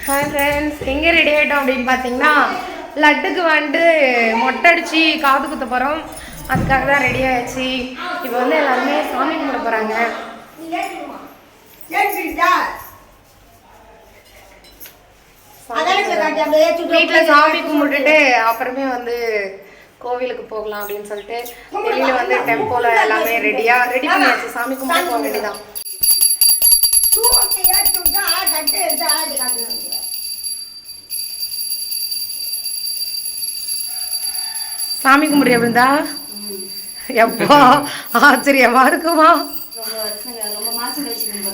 Hi friends, எங்கே ready ஆகிட்டோம் அப்படின்னு பார்த்தீங்கன்னா லட்டுக்கு வந்துட்டு மொட்டை அடித்து காது குத்த போகிறோம். அதுக்காக தான் ரெடி ஆகிடுச்சு. இப்போ வந்து எல்லாருமே சாமி கும்பிட போகிறாங்க. வீட்டில் சாமி கும்பிட்டுட்டு அப்புறமே வந்து கோவிலுக்கு போகலாம் அப்படின்னு சொல்லிட்டு வெளியில் வந்து டெம்போவில் எல்லாமே ரெடி பண்ணியாச்சு. சாமி கும்பிட போக வேண்டியதான். சாமி கும்பிடுறியா இருந்தா எப்போ ஆச்சரியமா இருக்குமா?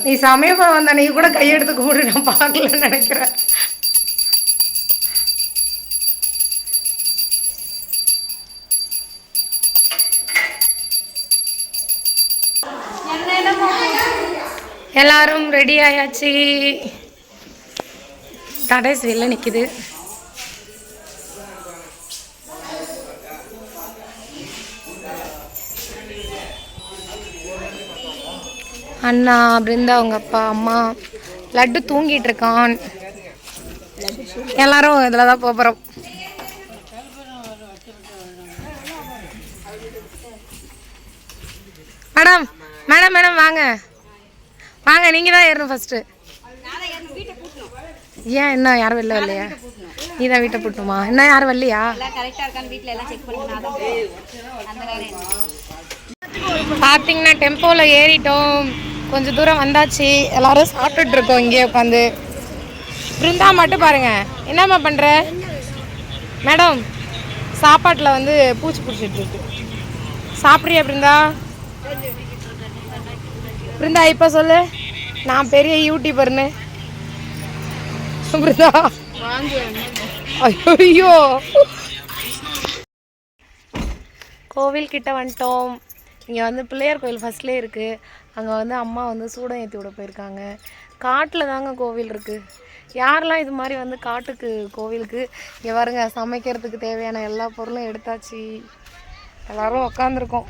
நீ சமயபுரம் வந்த நீ கூட கையெடுத்து கும்பிடு, நான் பார்க்கலன்னு நினைக்கிறேன். எல்லாரும் ரெடி ஆயாச்சு. கடைசி வெளில நிற்கிது. அண்ணா பிருந்தா அவங்க அப்பா அம்மா. லட்டு தூங்கிட்டு இருக்கான். எல்லாரும் இதில் தான் போகிறோம். மேடம் மேடம் மேடம் வாங்க வாங்க, நீங்கள் தான் ஏறணும் ஃபஸ்ட்டு. ஏன் என்ன யாரும் வெளில வரலையா? நீ தான் வீட்டை போட்டுமா? என்ன யாரும் வரலையா? பார்த்தீங்கன்னா டெம்போவில் ஏறிட்டோம். கொஞ்சம் தூரம் வந்தாச்சு. எல்லாரும் சாப்பிட்டுட்டு இருக்கோம் இங்கே உட்காந்து. பிருந்தா மட்டும் பாருங்க என்னம்மா பண்ணுற? மேடம் சாப்பாட்டில் வந்து பூச்சி பிடிச்சிட்டு இருக்கு. சாப்பிட்றியா பிருந்தா? பிருந்தா இப்போ சொல்லு, நான் பெரிய யூடியூபர்னு. பிருந்தா ஐயோ, கோவில் கிட்ட வந்துட்டோம். இங்கே வந்து பிள்ளையார் கோவில் ஃபஸ்ட்லேயே இருக்குது. அங்கே வந்து அம்மா வந்து சூடம் ஏற்றி விட போயிருக்காங்க. காட்டில் தாங்க கோவில் இருக்குது. யாரெல்லாம் இது மாதிரி வந்து காட்டுக்கு கோவிலுக்கு இங்கே பாருங்க, சமைக்கிறதுக்கு தேவையான எல்லா பொருளும் எடுத்தாச்சு. எல்லோரும் உக்காந்துருக்கோம்.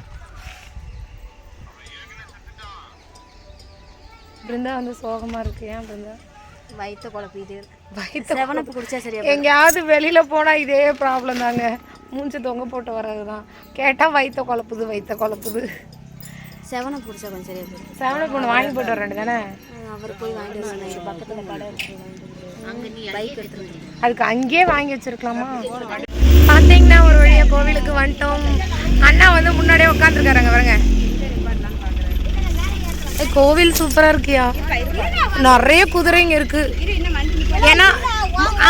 பிருந்தா வந்து சோகமாக இருக்கு. ஏன் பிருந்தா? வயிற்ற குழப்பிது. வயிற்று குடிச்சா சரியா? எங்கேயாவது வெளியில் போனால் இதே ப்ராப்ளம் தாங்க. மூஞ்சி தொங்க போட்டு வர்றது தான். கேட்டால் வயிற்ற குழப்புது. செவனை பிடிச்சா கொஞ்சம் சரியா போகுது. செவனை பொண்ணு வாங்கி போட்டு வர வேண்டியது தானே? அவர் போய் வாங்கிட்டு வர பக்கத்தில் கடை அங்கே நீ பைக் எடுத்துருங்க. அதுக்கு அங்கேயே வாங்கி வச்சிருக்கலாமா? பார்த்தீங்கன்னா ஒரு வழியாக கோவிலுக்கு வந்துட்டோம். அண்ணா வந்து முன்னாடியே உட்காந்துருக்காருங்க பாருங்க. கோவில் சூப்பராக இருக்கியா? நிறைய குதிரைங்க இருக்கு. ஏன்னா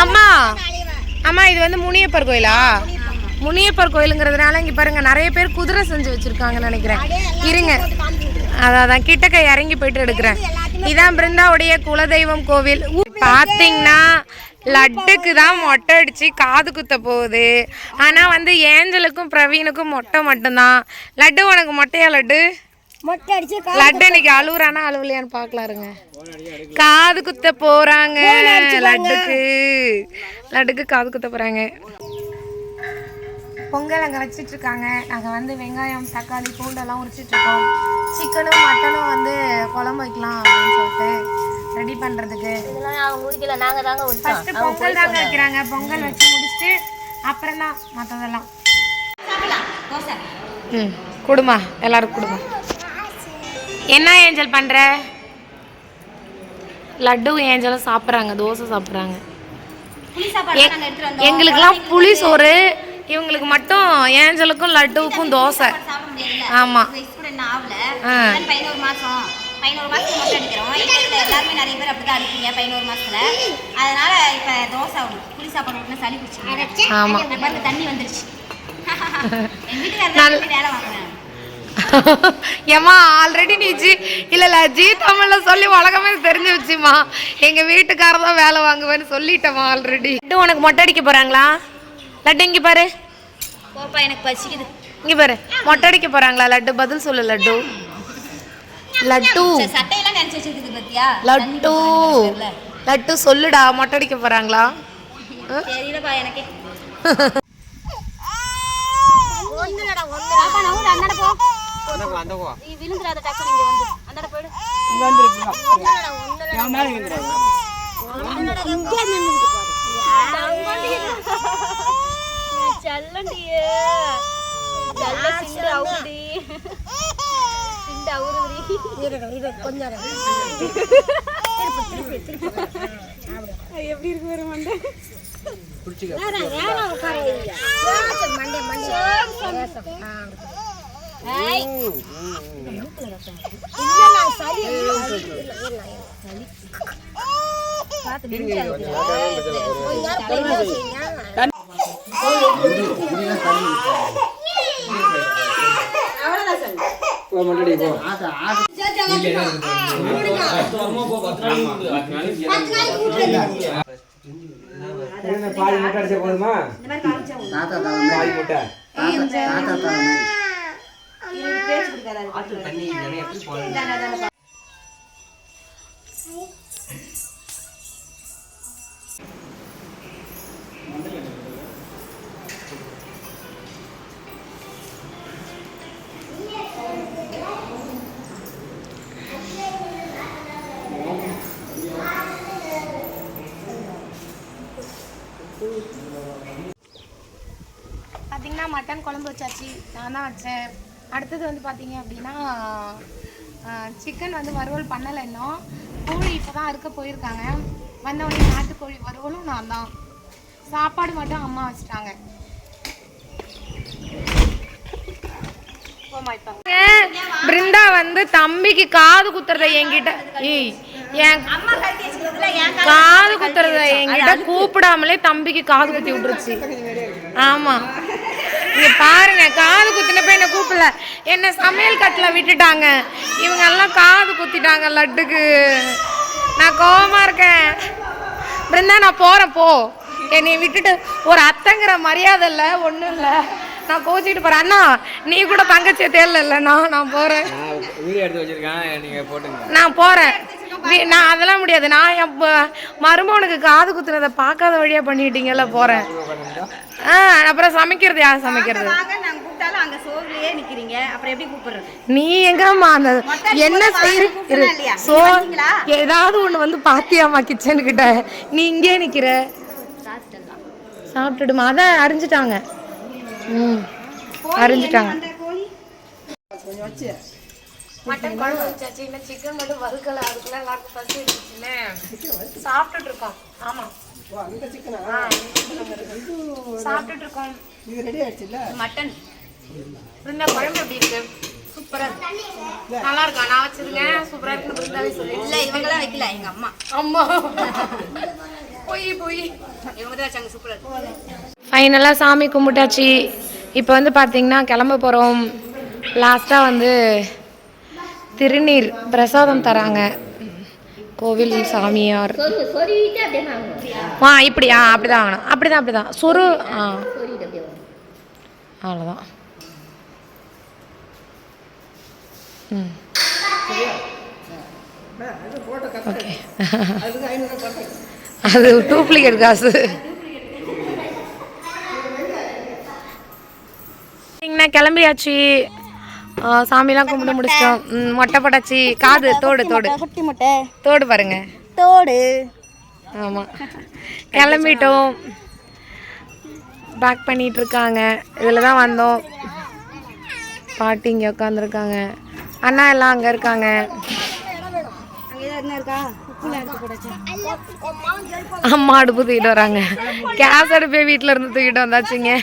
அம்மா இது வந்து முனியப்பர் கோயிலா? முனியப்பர் கோயிலுங்கிறதுனால இங்கே பாருங்க நிறைய பேர் குதிரை செஞ்சு வச்சிருக்காங்கன்னு நினைக்கிறேன். இருங்க, அதான் கிட்டக்க இறங்கி போயிட்டு எடுக்கிறேன். இதான் பிருந்தாவுடைய குலதெய்வம் கோவில். பார்த்தீங்கன்னா லட்டுக்கு தான் மொட்டை அடித்து காது குத்த போகுது. ஆனால் வந்து ஏஞ்சலுக்கும் பிரவீனுக்கும் மொட்டை மட்டும்தான். லட்டு உனக்கு மொட்டையா? லட்டு லட்டு இன்னைக்கு அழுவுறானா அழுவலையான்னு பார்க்கலாம் இருங்க. காது குத்த போறாங்க. லட்டுக்கு காது குத்த போறாங்க. பொங்கல் அங்கே வச்சிட்டு இருக்காங்க. நாங்கள் வந்து வெங்காயம் தக்காளி பூண்டெல்லாம் உரிச்சிட்டு இருக்கோம். சிக்கனும் மட்டனும் வந்து குழம்பு வைக்கலாம் அப்படின்னு சொல்லிட்டு ரெடி பண்ணுறதுக்கு. ஃபஸ்ட்டு பொங்கல் தாங்க வைக்கிறாங்க. பொங்கல் வச்சு முடிச்சுட்டு அப்புறம் தான் மற்றதெல்லாம். கொடுமா எல்லாரும் கொடுமா. என்ன ஏஞ்சல் பண்ணுற? லட்டு ஏஞ்சலும் சாப்பிட்றாங்க, தோசை சாப்பிட்றாங்க. எங்களுக்கெல்லாம் புளி சோறு, இவங்களுக்கு மட்டும் ஏஞ்சலுக்கும் லட்டுவுக்கும் தோசை. ஆமாம். 11 மாதம் அடிக்கிறோம். எல்லாருமே நிறைய பேர் அப்படி தான் அடிப்பீங்க 11 மாதத்தில். அதனால இப்போ தோசை புளி சாப்பாடு சளி பிடிச்சி. ஆமாம், தண்ணி வந்துருச்சு. எங்கள் வீட்டுக்கு வேலை வாங்கினேன். ஏம்மா ஆல்ரெடி நீ ஜி தமிழில் சொல்லி உலகமே தெரிஞ்சு வச்சுமா. எங்கள் வீட்டுக்காரர் தான் வேலை வாங்குவேன்னு சொல்லிட்டேம்மா ஆல்ரெடி. லட்டு உனக்கு மொட்டை அடிக்க போகிறாங்களா? லட்டு இங்கே பாரு. போப்பா எனக்கு பசிக்குது. இங்கே பாரு, மொட்டை அடிக்க போகிறாங்களா? லட்டு பதில் சொல்லு. லட்டு சட்டையெல்லாம் நினைச்சு வச்சிருக்குது பத்தியா? லட்டு சொல்லுடா, மொட்டை அடிக்க போகிறாங்களா? தெரியலப்பா எனக்கு. விழுந்துடாத டக்கு. இங்க வந்து அந்தட போய்டு. இங்க வந்துருப்பா. நான் மேல விழுந்துறேன். செல்லண்டியே செல்ல சிண்டு அவுடி சிண்டு அவுருடி கொஞ்சம் எப்படி இருக்கு வர மண்டை பாதி முட்டை அடிச்சா போதுமா? பாதி முட்டை பார்த்தீங்கன்னா மட்டன் குழம்பு வச்சாச்சு, நான் தான் வச்சேன். அடுத்தது வந்து பார்த்தீங்க அப்படின்னா சிக்கன் வந்து வறுவல் பண்ணலை இன்னும். கோழி இப்போ தான் அறுக்க போயிருக்காங்க. வந்தவொடனே நாட்டுக்கோழி வறுவலும் நான் தான். சாப்பாடு மட்டும் அம்மா வச்சுட்டாங்க. பிருந்தா வந்து தம்பிக்கு காது குத்துறத என்கிட்ட காது குத்துறத என்கிட்ட கூப்பிடாமலே தம்பிக்கு காது குத்தி விட்டுருச்சு. ஆமா இங்க பாருங்க, காது குத்தினப்ப என்ன கூப்பிடல, என்ன சமையல் கட்டில் விட்டுட்டாங்க. இவங்க எல்லாம் காது குத்திட்டாங்க லட்டுக்கு. நான் கோவமா இருக்கேன். பிருந்தா நான் போறேன், போ. என்னை விட்டுட்டு ஒரு அத்தைங்கிற மரியாதை இல்லை, ஒன்றும் இல்லை. நான் கோச்சிட்டு போறேன். அண்ணா நீ கூட தங்கச்சியை தேடலண்ணா, நான் போறேன். நான் போறேன். நான் அதெல்லாம் முடியாது. நான் என் மருமகனுக்கு காது குத்துனதை பார்க்காத வழியா பண்ணிட்டீங்கல்ல, போறேன். அப்புறம் சமைக்கிறது யார் சமைக்கிறது? நீ எங்கம்மா அந்த என்ன செய்ய ஏதாவது ஒண்ணு வந்து பாத்தியாமா கிச்சனு கிட்ட, நீ இங்கே நிக்கிற. சாப்பிட்டுடுமா? அதான் அறிஞ்சிட்டாங்க. அறிஞ்சிட்டாங்க. மட்டன் குழம்பு வச்சாச்சு, இன்னும் சிக்கன் மட்டும் வறுக்கல. அதுக்குள்ள எல்லாருக்கும் பசி எடுத்துச்சுன்னு சாப்பிட்டுட்டு இருக்கோம். ஆமா சாப்பிட்டுட்டு இருக்கோம். மட்டன் பிருந்தா குழம்பு எப்படி இருக்கு? சூப்பரா இருக்கு. நல்லா இருக்கா? நான் வச்சிருக்கேன். சூப்பரா இருக்கு. பிருந்தாவே சொல்லி இல்ல, இவங்கெல்லாம் வைக்கல, எங்க அம்மா. அம்மா போய் இவங்க தான் வச்சாங்க. சூப்பரா இருக்கு. ஃபைனலா சாமி கும்பிட்டாச்சு. இப்போ வந்து பார்த்தீங்கன்னா கிளம்ப போகிறோம். லாஸ்ட்டாக வந்து திருநீர் பிரசாதம் தராங்க கோவில் சாமியார். இப்படியா? அப்படிதான் வாங்கணும். அப்படிதான் சொரு. அவ்வளோதான். ஓகே, அது டூப்ளிகேட் காசு. கிளம்பியாச்சு. சாமிலாம் கும்பிட்டு முடிச்சிட்டோம். மொட்டை போட்டாச்சு. காது தோடு குட்டி மொட்டை தோடு பாருங்க, தோடு. ஆமாம், கிளம்பிட்டோம். பேக் பண்ணிட்டு இருக்காங்க. இதில் தான் வந்தோம். பாட்டி இங்கே உட்காந்துருக்காங்க. அண்ணா எல்லாம் அங்கே இருக்காங்க. அம்மா அடுப்பு தூக்கிட்டு வராங்க. கேஸ் அடுப்பே வீட்டில் இருந்து தூக்கிட்டு வந்தாச்சுங்க.